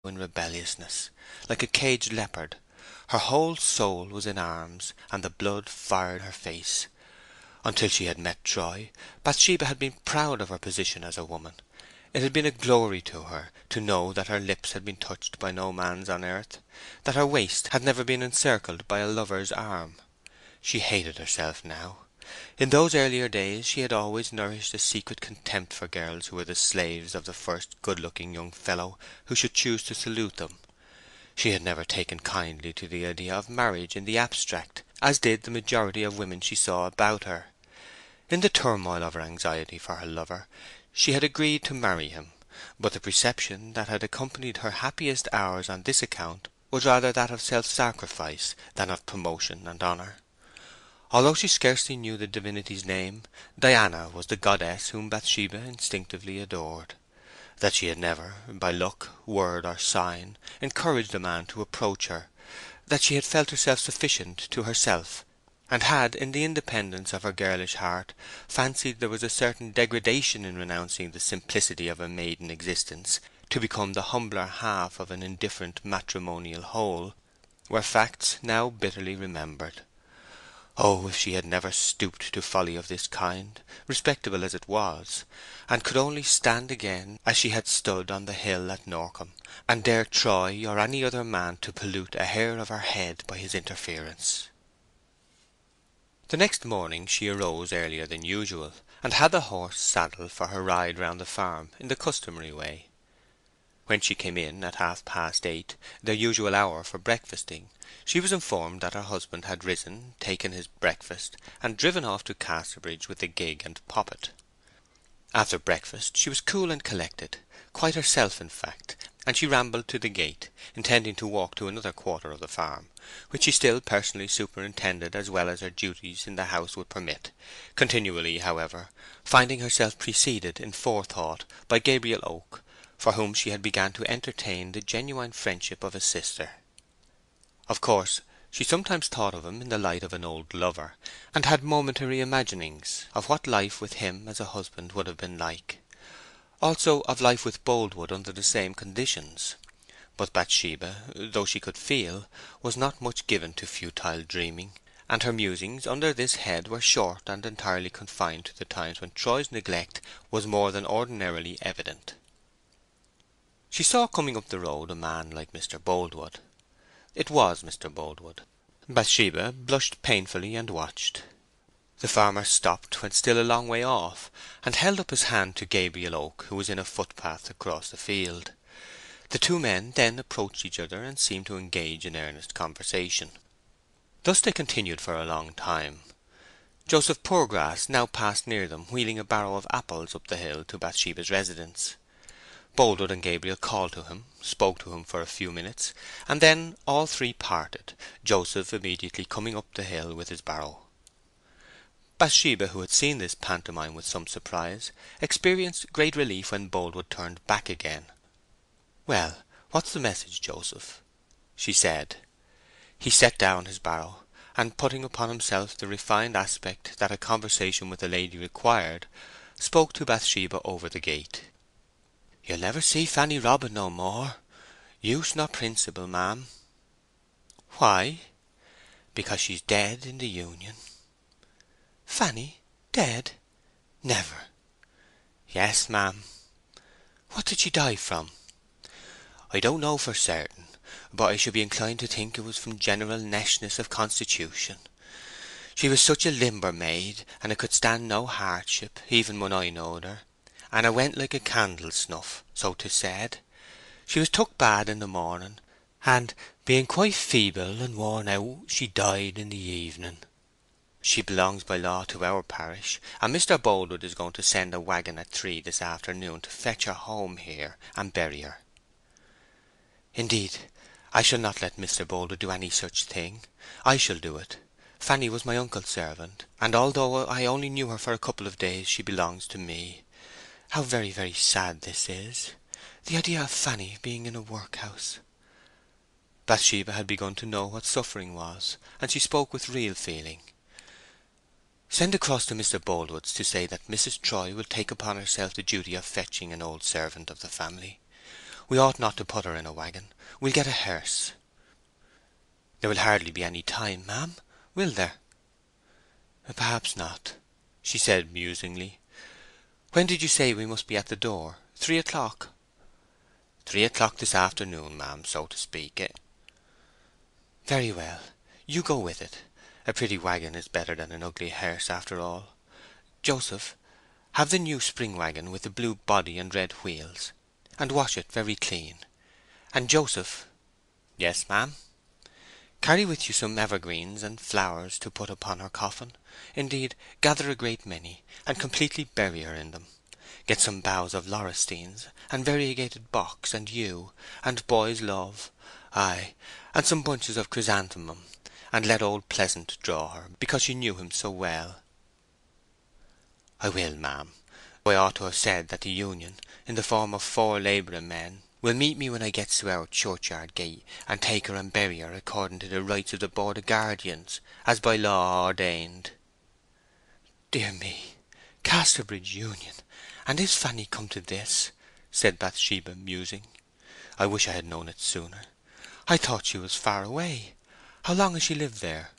in rebelliousness, like a caged leopard. Her whole soul was in arms, and the blood fired her face. Until she had met Troy, Bathsheba had been proud of her position as a woman. It had been a glory to her to know that her lips had been touched by no man's on earth, that her waist had never been encircled by a lover's arm. She hated herself now. In those earlier days she had always nourished a secret contempt for girls who were the slaves of the first good-looking young fellow who should choose to salute them. She had never taken kindly to the idea of marriage in the abstract, as did the majority of women she saw about her. In the turmoil of her anxiety for her lover, she had agreed to marry him, but the perception that had accompanied her happiest hours on this account was rather that of self-sacrifice than of promotion and honour. Although she scarcely knew the divinity's name, Diana was the goddess whom Bathsheba instinctively adored. That she had never, by look, word, or sign, encouraged a man to approach her, that she had felt herself sufficient to herself, and had, in the independence of her girlish heart, fancied there was a certain degradation in renouncing the simplicity of a maiden existence to become the humbler half of an indifferent matrimonial whole, were facts now bitterly remembered. Oh, if she had never stooped to folly of this kind, respectable as it was, and could only stand again as she had stood on the hill at Norcombe, and dare Troy or any other man to pollute a hair of her head by his interference. The next morning she arose earlier than usual, and had the horse saddled for her ride round the farm in the customary way. When she came in at 8:30, their usual hour for breakfasting, she was informed that her husband had risen, taken his breakfast, and driven off to Casterbridge with the gig and poppet. After breakfast she was cool and collected, quite herself in fact, and she rambled to the gate, intending to walk to another quarter of the farm, which she still personally superintended as well as her duties in the house would permit, continually, however, finding herself preceded in forethought by Gabriel Oak, for whom she had begun to entertain the genuine friendship of a sister. Of course, she sometimes thought of him in the light of an old lover, and had momentary imaginings of what life with him as a husband would have been like; also of life with Boldwood under the same conditions. But Bathsheba, though she could feel, was not much given to futile dreaming, and her musings under this head were short and entirely confined to the times when Troy's neglect was more than ordinarily evident. She saw coming up the road a man like Mr. Boldwood. It was Mr. Boldwood. Bathsheba blushed painfully and watched. The farmer stopped when still a long way off, and held up his hand to Gabriel Oak, who was in a footpath across the field. The two men then approached each other and seemed to engage in earnest conversation. Thus they continued for a long time. Joseph Poorgrass now passed near them, wheeling a barrow of apples up the hill to Bathsheba's residence. Boldwood and Gabriel called to him, spoke to him for a few minutes, and then all three parted, Joseph immediately coming up the hill with his barrow. Bathsheba, who had seen this pantomime with some surprise, experienced great relief when Boldwood turned back again. "Well, what's the message, Joseph?" she said. He set down his barrow, and putting upon himself the refined aspect that a conversation with a lady required, spoke to Bathsheba over the gate. "You'll never see Fanny Robin no more. Use nor principle, ma'am." "Why?" "Because she's dead in the Union." "Fanny dead? Never!" "Yes, ma'am." "What did she die from?" "I don't know for certain, but I should be inclined to think it was from general neshness of constitution. She was such a limber maid, and 'a could stand no hardship, even when I knowed her, and 'a went like a candle snuff, so 'tis said. She was took bad in the morning, and, being quite feeble and worn out, she died in the evening. She belongs by law to our parish, and Mr. Boldwood is going to send a waggon at 3 this afternoon to fetch her home here and bury her." "Indeed, I shall not let Mr. Boldwood do any such thing. I shall do it. Fanny was my uncle's servant, and although I only knew her for a couple of days, she belongs to me. How very, very sad this is! The idea of Fanny being in a workhouse!" Bathsheba had begun to know what suffering was, and she spoke with real feeling. "Send across to Mr. Boldwood's to say that Mrs. Troy will take upon herself the duty of fetching an old servant of the family. We ought not to put her in a waggon. We'll get a hearse." "There will hardly be any time, ma'am, will there?" "Perhaps not," she said musingly. "When did you say we must be at the door? 3 o'clock?" "3 o'clock this afternoon, ma'am, so to speak. "Very well. You go with it. A pretty waggon is better than an ugly hearse, after all. Joseph, have the new spring waggon with the blue body and red wheels, and wash it very clean. And Joseph—" "Yes, ma'am." "Carry with you some evergreens and flowers to put upon her coffin. Indeed, gather a great many, and completely bury her in them. Get some boughs of laurestines, and variegated box, and yew, and boy's love, ay, and some bunches of chrysanthemum, and let old Pleasant draw her, because she knew him so well." "I will, ma'am. I ought to have said that the Union, in the form of 4 labouring men, will meet me when I gets to our churchyard gate, and take her and bury her according to the rites of the Board of Guardians, as by law ordained." "Dear me, Casterbridge Union, and is Fanny come to this?" said Bathsheba, musing. "I wish I had known it sooner. I thought she was far away. How long has she lived there?"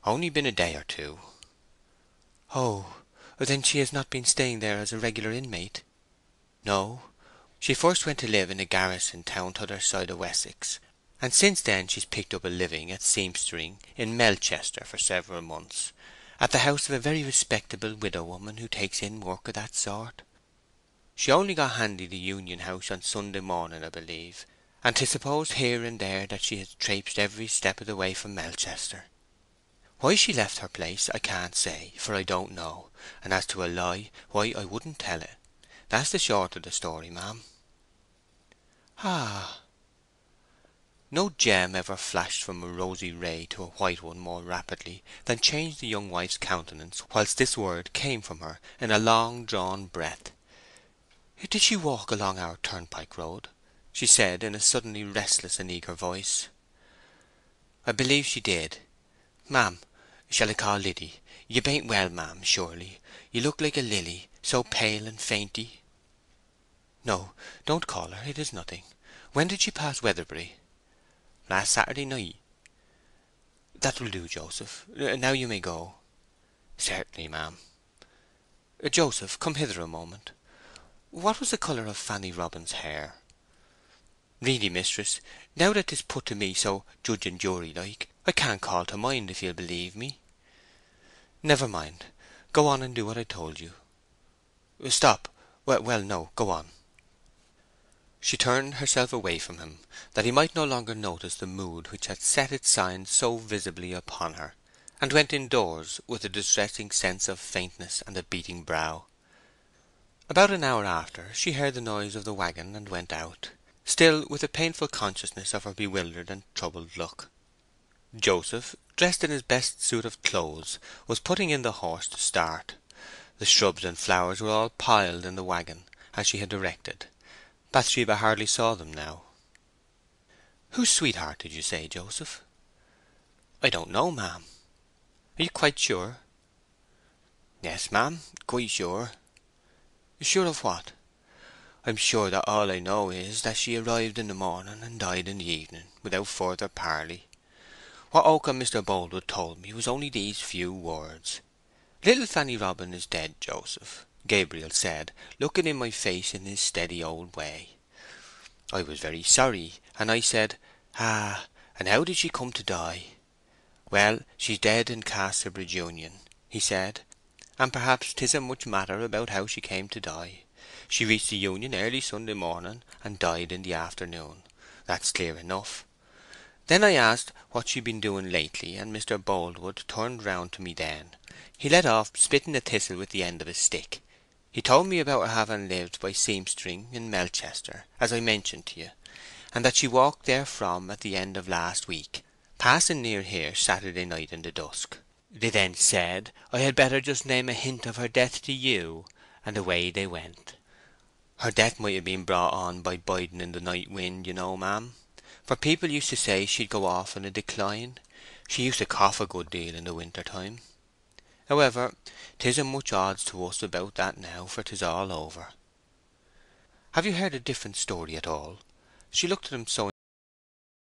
"Only been a day or two." "Oh, then she has not been staying there as a regular inmate?" "No. She first went to live in a garrison town t'other side of Wessex, and since then she's picked up a living at seamstering in Melchester for several months, at the house of a very respectable widow woman who takes in work of that sort. She only got handy the Union House on Sunday morning, I believe, and 'tis supposed here and there that she has traipsed every step of the way from Melchester. Why she left her place I can't say, for I don't know, and as to a lie, why I wouldn't tell it. That's the short of the story, ma'am." "Ah!" No gem ever flashed from a rosy ray to a white one more rapidly than changed the young wife's countenance whilst this word came from her in a long drawn breath. "Did she walk along our turnpike road?" she said, in a suddenly restless and eager voice. "I believe she did. Ma'am, shall I call Liddy? You bain't well, ma'am, surely? You look like a lily, so pale and fainty." "No, don't call her. It is nothing. When did she pass Weatherbury?" "Last Saturday night." "That will do, Joseph. Now you may go." "Certainly, ma'am." "Joseph, come hither a moment. What was the colour of Fanny Robin's hair?" "Really, mistress, now that 'tis put to me so judge and jury like, I can't call to mind, if you'll believe me." "Never mind. Go on and do what I told you." "Stop. Well, no, go on." She turned herself away from him, that he might no longer notice the mood which had set its signs so visibly upon her, and went indoors with a distressing sense of faintness and a beating brow. About an hour after she heard the noise of the waggon and went out, still with a painful consciousness of her bewildered and troubled look. Joseph, dressed in his best suit of clothes, was putting in the horse to start. The shrubs and flowers were all piled in the waggon, as she had directed. Bathsheba hardly saw them now. "Whose sweetheart did you say, Joseph?" "I don't know, ma'am." "Are you quite sure?" "Yes, ma'am, quite sure." "Sure of what?" "I'm sure that all I know is that she arrived in the morning and died in the evening, without further parley. What Oak and Mr. Boldwood told me was only these few words: 'Little Fanny Robin is dead, Joseph,' Gabriel said, looking in my face in his steady old way. I was very sorry, and I said, 'Ah, and how did she come to die?' 'Well, she's dead in Casterbridge Union,' he said, 'and perhaps 'tisn't much matter about how she came to die. She reached the Union early Sunday morning, and died in the afternoon. That's clear enough.' Then I asked what she'd been doing lately, and Mr. Boldwood turned round to me then. He let off spitting a thistle with the end of his stick. He told me about her having lived by seamstering in Melchester, as I mentioned to you, and that she walked therefrom at the end of last week, passing near here Saturday night in the dusk. They then said I had better just name a hint of her death to you, and away they went. Her death might have been brought on by biding in the night wind, you know, ma'am, for people used to say she'd go off in a decline. She used to cough a good deal in the winter time. However, 'tisn't much odds to us about that now, for 'tis all over." Have you heard a different story at all?" She looked at him so